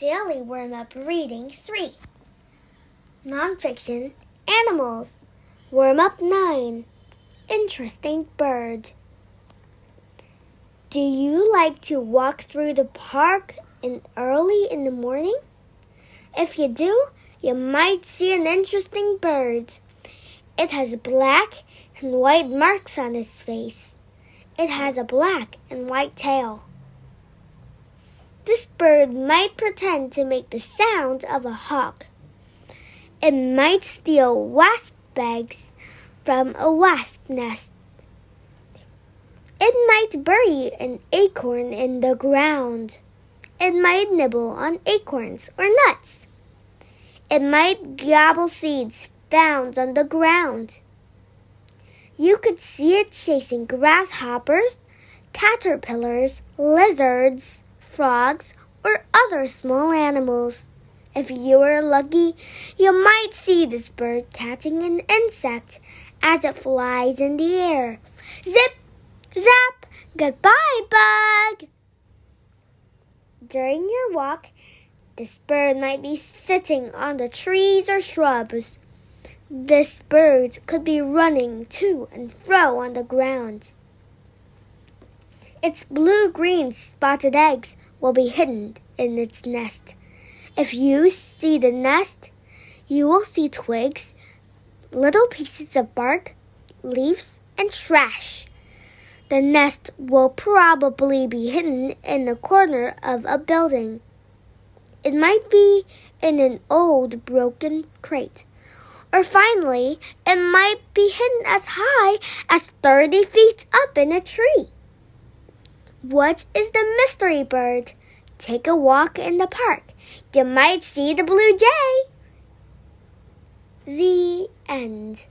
Daily Warm-Up Reading 3. Nonfiction Animals. Warm-Up 9. Interesting Bird. Do you like to walk through the park early in the morning? If you do, you might see an interesting bird. It has black and white marks on its face. It has a black and white tail. This bird might pretend to make the sound of a hawk. It might steal wasp eggs from a wasp nest. It might bury an acorn in the ground. It might nibble on acorns or nuts. It might gobble seeds found on the ground. You could see it chasing grasshoppers, caterpillars, lizards, frogs, or other small animals. If you were lucky, you might see this bird catching an insect as it flies in the air. Zip, zap, goodbye, bug! During your walk, this bird might be sitting on the trees or shrubs. This bird could be running to and fro on the ground. Its blue-green spotted eggs will be hidden in its nest. If you see the nest, you will see twigs, little pieces of bark, leaves, and trash. The nest will probably be hidden in the corner of a building. It might be in an old broken crate. Or finally, it might be hidden as high as 30 feet up in a tree. What is the mystery bird? Take a walk in the park. You might see the blue jay. The end.